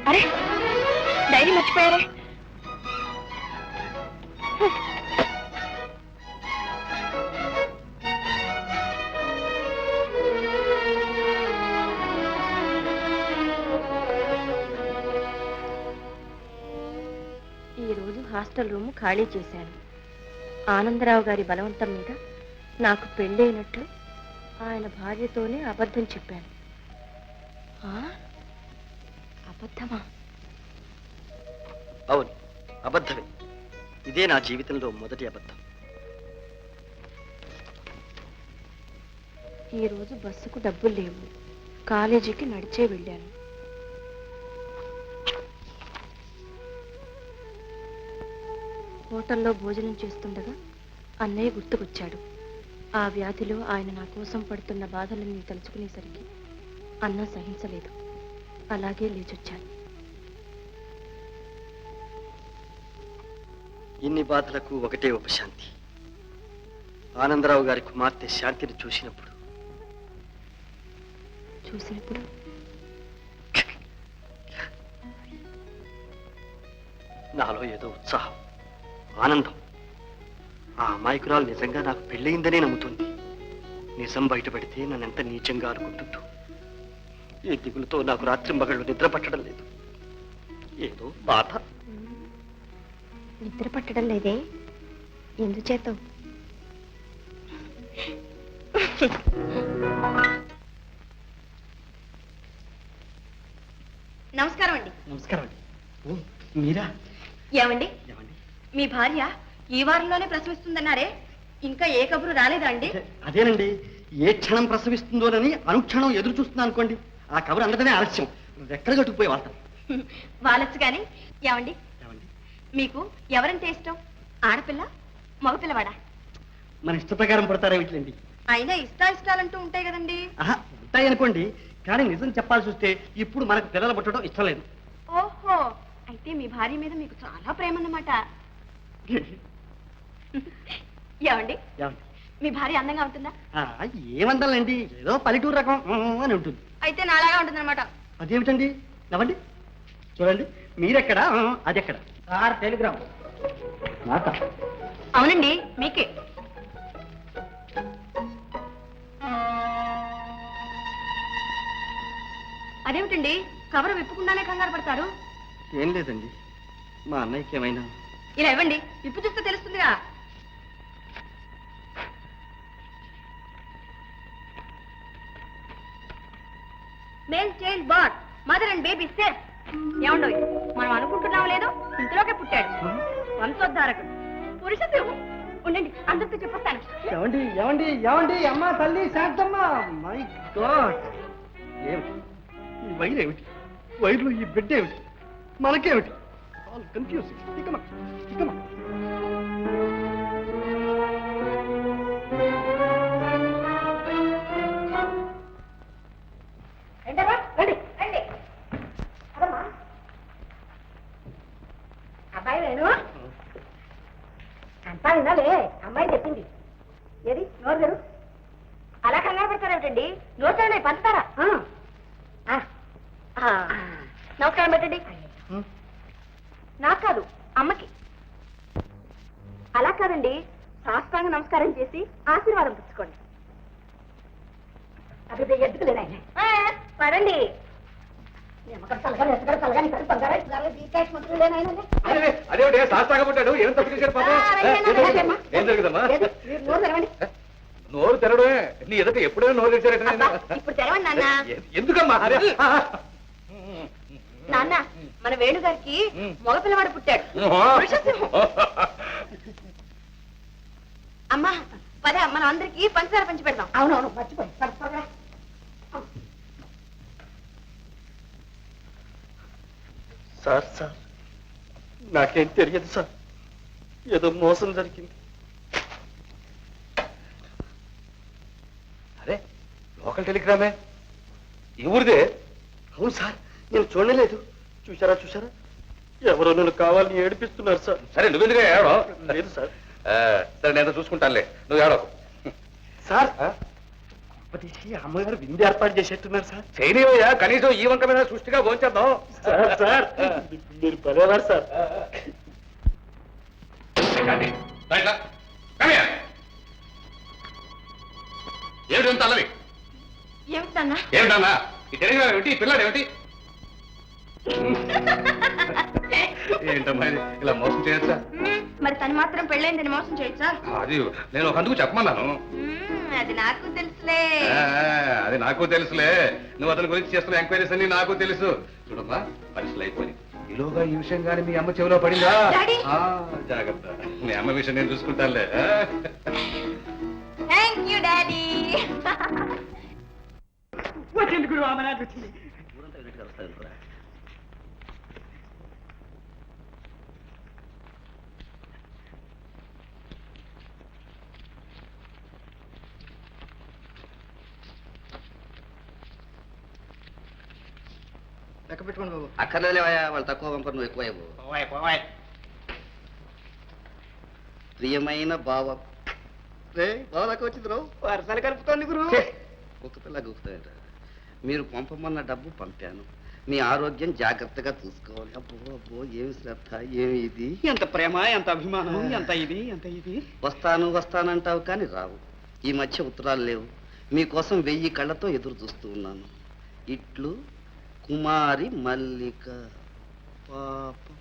అరే డైరీ మర్చిపోయారే. ఈరోజు hostel room ఖాళీ చేశాను. ఆనందరావు గారి బలవంతం మీద నాకు పెళ్ళైనట్లు ఆయన భార్యతోనే అబద్ధం చెప్పాను. అబద్ధమా? అవును, అబద్ధమే. ఇదే నా జీవితంలో మొదటి అబద్ధం. ఈరోజు బస్సుకు డబ్బులు లేవు. కాలేజీకి నడిచే వెళ్ళాను. హోటల్లో భోజనం చేస్తుండగా అన్నయ్య గుర్తుకొచ్చాడు. ఆ వ్యాధిలో ఆయన నా కోసం పడుతున్న బాధలన్నీ తలుచుకునేసరికి అన్నం సహించలేదు. అలాగే లేచొచ్చాను. ఇన్ని బాధలకు ఒకటే ఉపశాంతి. ఆనందరావు గారి కుమార్తె శాంతిని చూసినప్పుడు నాలో ఏదో ఉత్సాహం, ఆనందం. ఆ అమాయకురాలు నిజంగా నాకు పెళ్ళయిందనే నమ్ముతుంది. నిజం బయటపడితే నన్నెంత నీచంగా అనుకుంటుందో. ఈ దిగులతో నాకు రాత్రి మగళ్ళు నిద్ర పట్టడం లేదు. ఏదో బాధ. నిద్ర పట్టడం లేదే? ఎందుచేత? నమస్కారం అండి. నమస్కారం అండి. మీరా? ఏమండి, మీ భార్య ఈ వారంలోనే ప్రసవిస్తుందన్నారే, ఇంకా ఏ కబురు రాలేదా అండి? అదేనండి, ఏ క్షణం ప్రసవిస్తుందోనని అనుక్షణం ఎదురు చూస్తున్నా అనుకోండి. ఆ కబురు అందడమే ఆలస్యం. ఎక్కడ కట్టుకుపోయి వాళ్తారు. వాళ్ళొచ్చు కానీ. ఏమండి, మీకు ఎవరంటే ఇష్టం? ఆడపిల్ల, మగపిల్లవాడా? మన ఇష్ట ప్రకారం పడతారా వీటిలండి. అయినా ఇష్టాలంటూ ఉంటాయి కదండి. ఉంటాయి అనుకోండి, కానీ నిజం చెప్పాల్సి వస్తే ఇప్పుడు మనకు పిల్లలు పుట్టడం ఇష్టం లేదు. ఓహో, అయితే మీ భార్య మీద మీకు చాలా ప్రేమ అన్నమాట. ఏమండి, మీ భార్య అందంగా ఉంటుందా? ఏమందాలండి, ఏదో పల్లెటూరు రకం అని ఉంటుంది. అయితే నాలాగా ఉంటుంది అనమాట. అదేమిటండి? నవ్వండి, చూడండి. మీరెక్కడ, అది ఎక్కడ? టెలిగ్రామ్. అవునండి, మీకే. అదేమిటండి, కవర్ విప్పకుండానే కంగారు పడతారు? ఏం లేదండి, మా అన్నయ్యకి ఏమైనా. ఇలా ఇవ్వండి, విప్పు చూస్తే తెలుస్తుందిగా. Male child but, mother and baby safe. ఏమండో, మనం అనుకుంటున్నాం లేదో ఇంతలోకే పుట్టాడు. వంశోద్ధారకుడు, పురుష సింహం. ఉండండి, అందరితో చెప్పొస్తాను. ఏమండి ఏమండి ఏమండి, అమ్మా తల్లి శాంతమ్మ. మై గాడ్, ఏమిటి ఈ వైర్? ఏమిటి వైర్లు? ఈ బిడ్డ ఏమిటి? మనకేమిటి? All confusing. ఇకమా ఇకమా. అబ్బాయి వేణు అంతా వినాలే, అమ్మాయి చెప్పింది. ఏది నోరు తెరు. అలా కంగారు పెడతారేమిటండి? నోరు తెరలే, పంచుతారా? నమస్కారం పెట్టండి. నాకు కాదు, అమ్మకి. అలా కాదండి, సాష్టాంగ నమస్కారం చేసి ఆశీర్వాదం పుచ్చుకోండి. అది ఎత్తుకులేనా? పడండి. అదేమిటి శాస్త్రంగా పుట్టాడు? ఏం తప్పు చేశాడు పాపం? ఏం జరుగుదమ్మా? నోరు తెరడమే. నీ ఎదుట ఎప్పుడైనా నోరు తెరిచారట. ఇప్పుడు తెరవండి నాన్న. ఎందుకమ్మా? నాన్న, మన వేణుగారికి మగపిల్లవాడు పుట్టాడు. అమ్మా పదే, మనం అందరికి పంచదార పంచి పెడదాం. అవునవును, మర్చిపోయి. సార్ సార్, నాకేం తెలియదు సార్. ఏదో మోసం జరిగింది. అరే, లోకల్ టెలిగ్రామే. ఈ ఊరిదే? అవును సార్, నేను చూడలేదు. చూసారా చూసారా, ఎవరో నన్ను కావాలని ఏడిపిస్తున్నారు సార్. సరే, నువ్వెందుగా ఏడో? లేదు సార్. సరే, నేను చూసుకుంటానులే, నువ్వు ఏడోకు సార్. అది అమ్మగారు విందు ఏర్పాటు చేసేట్టున్నారు సార్. చేయనివయ్యా, కనీసం ఈ వంక మీద సృష్టిగా భోంచేద్దాం. సార్ మీరు పదేవారు సార్. ఏమిటి అంత అల్లరి? ఏమిటన్నా ఏమిటన్నా ఈ టెలిగ్రామ్ ఏమిటి, ఈ పిల్లాడు ఏమిటి? ఏంటమ్మా ఇది? ఇలా మోసం చేయొచ్చా? మరి తను మాత్రం పెళ్ళైందని మోసం చేయొచ్చా? అది నేను ఒక అందుకు చెప్పమన్నాను. అది నాకు తెలుసులే. అది నాకు తెలుసులే. నువ్వు అతని గురించి చేస్తున్న ఎంక్వైరీస్ అన్ని నాకు తెలుసు. చూడమ్మా, పరిస్థితులు అయిపోయి ఈలోగా ఈ విషయం కానీ మీ అమ్మ చెవిలో పడిందా? డాడీ! జాగ్రత్త, మీ అమ్మ విషయం నేను చూసుకుంటానులే. Thank you daddy. వచ్చింది గురువు, ఆమె నాకు వచ్చింది. లెక్క పెట్టుకోండి బాబు. అక్కర్లేవయ్యా, వాళ్ళు తక్కువ పంపరు, నువ్వు ఎక్కువ. ప్రియమైన బావ బావ దాకా వచ్చింది రావు. వరసలు కలుపుతోంది గురువు. ఒక పిల్ల గుర్తుంట. మీరు పంపమన్న డబ్బు పంపాను. మీ ఆరోగ్యం జాగ్రత్తగా చూసుకోవాలి. అబ్బో అబ్బో, ఏమి శ్రద్ధ, ఏమి ఇది, ఎంత ప్రేమ, ఎంత అభిమానం, ఎంత ఇది, ఎంత ఇది. వస్తాను వస్తానంటావు కానీ రావు. ఈ మధ్య ఉత్తరాలు లేవు. మీకోసం 1000 కళ్ళతో ఎదురు చూస్తూ ఉన్నాను. ఇట్లు కుమారి మల్లిక. పాపం.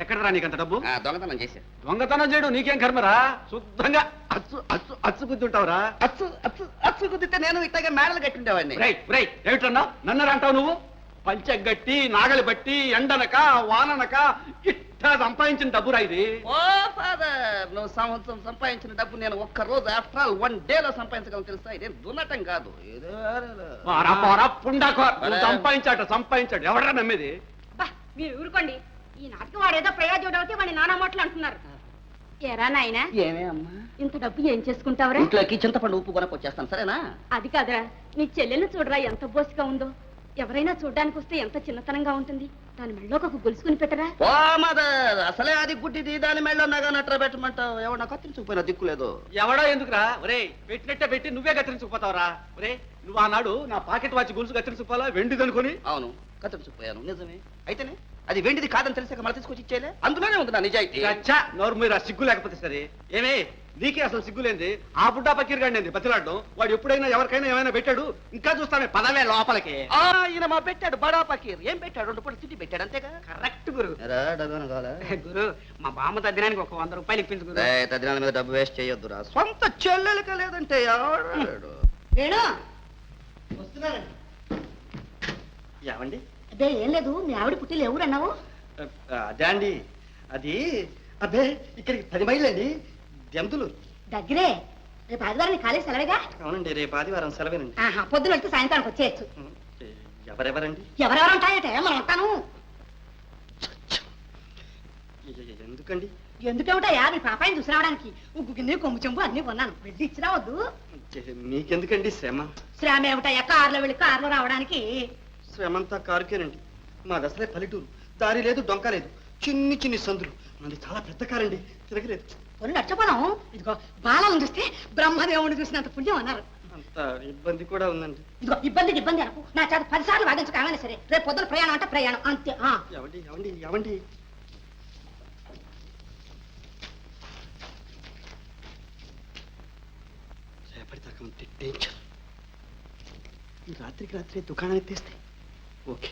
ఎక్కడరా నీకంత డబ్బు? దొంగతనం చేశా. దొంగతనం చేయడం నీకేం కర్మరా? శుద్ధంగా అచ్చు అచ్చు అచ్చు గుద్దుంటావురా. అచ్చు అచ్చు అచ్చు కుదిరితే నేను ఇట్లాగే మేడలు కట్టుండేవాడిని. ఏమిటన్నా నన్నరా అంటావు నువ్వు? పంచగట్టి నాగలి బట్టి ఎండనక వాననక ఇట్టా సంపాదించిన డబ్బురా ఇది. ఓ ఫాదర్, నువ్వు సంవత్సరం సంపాదించిన డబ్బు నేను ఒక్క రోజు ఆఫ్టర్ ఆల్ 1 డేలో సంపాదించగలను తెలుసా? ఇదేం దున్నటం కాదు. సంపాదించాడు ఎవడరా నమ్మేది? మీరు ఊరుకోండి. ఈ నాటకం వాడేదో ప్రయోజనం అవుతే వాడి నానా మాటలు అంటున్నారు. ఎరా నాయనా, ఏమే అమ్మా, ఇంత డబ్బు ఏం చేసుకుంటావురా? ఇంట్లోకి చింతపండు ఉప్పు కొనకొచ్చేస్తాను, సరేనా? అది కాదురా, నీ చెల్లెల్ని చూడరా ఎంత బోసిగా ఉందో. ఎవరైనా చూడ్డానికి వస్తే ఎంత చిన్నతనంగా ఉంటుంది. దాని మెళ్ళోకి ఒక గొలుసుకుని పెట్టరా. ఓ మదర్, అసలే అది గుడ్డిది, దాని మెళ్ళో నగ నట్ర పెట్టమంటావు. ఎవడన్నా కత్తిరించుకుపోయినా దిక్కులేదు. ఎవడో ఎందుకురా? ఒరే పెట్టినట్టే పెట్టి నువ్వే కత్తిరించుకుపోతావురా. ఒరే నువ్వు ఆనాడు నా పాకెట్ వాచి గొలుసు కత్తిరించుకోవాలా వెండిదనుకొని? అవును, కత్తిరించుకుపోయాను, నిజమే. అయితేనే అది వెండిది కాదని తెలిసాక మళ్ళీ తీసుకొచ్చి ఇచ్చేలే. అందులోనే ఉంది నా నిజాయితీ. అచ్చా, నోరు మీరు సిగ్గు లేకపోతే సరే. ఏమే నీకే అసలు సిగ్గులేంది? ఆ బుడ్డా పకీర్ గాడి బతిలాడడం. వాడు ఎప్పుడైనా ఎవరికైనా ఏమైనా పెట్టాడు? ఇంకా చూస్తామే, పదవే లోపలికి. ఈయన మా పెట్టాడు బడా పకీర్. ఏం పెట్టాడు? 2 పూట తిండి పెట్టాడు, అంతేగా? కరెక్ట్ గురు. గురు, మా బామ్మ తద్దినానికి ఒక 100 రూపాయలు ఇప్పించు గురు. తద్దినాల మీద డబ్బు వేస్ట్ చేయొద్దురా. సొంత చెల్లెలక లేదంటే ఎవడు? ఏమండి? అదే ఏం లేదు, మీ ఆవిడ పుట్టిలు ఎవరన్నావు? అదే అండి, అది అబ్బే ఇక్కడికి 10 మైళ్ళు అండి, దెంతులు. దగ్గరే. రేపు ఆదివారం కాలేజ్ సెలవేగా? అవునండి, రేపు ఆదివారం సెలవేనండి. పొద్దున వెళ్తే సాయంత్రానికి వచ్చేయచ్చు. ఎవరెవరండి? ఎవరెవరు ఉంటాయట, మనం ఉంటాను. ఎందుకండి? ఎందుకేమిటయా, నీ పాపాయిని చూసి రావడానికి ఉగ్గు గిన్నె కొమ్ము చెంబు అన్ని కొన్నాను. వెళ్ళి ఇచ్చి రావద్దు. మీకెందుకండి శ్రమ? శ్రమ ఏమిటయ్యా, కారులో వెళ్ళి కారులో రావడానికి. శ్రమంతా కారుకేనండి. మాది అసలే పల్లెటూరు, దారి లేదు డొంక లేదు, చిన్ని చిన్ని సందులు. మనది చాలా పెద్ద కారండి, తిరగలేదు. కొన్ని నచ్చపోదాం. ఇదిగో బాలను చూస్తే బ్రహ్మదేవుని చూసినంత పుణ్యం అన్నారు. అంత ఇబ్బంది కూడా ఉందండి. ఇదిగో ఇబ్బందికి ఇబ్బంది అనకు. నా చేత 10 సార్లు వాదించు కావాలి సరే. రేపు పొద్దున ప్రయాణం అంటే ప్రయాణం అంతే. ఎవండి ఎవండి ఎవండి రేపటిదాకా ఉంటే డేంజర్. ఈ రాత్రికి రాత్రి దుకాణానికి తీస్తే ఓకే.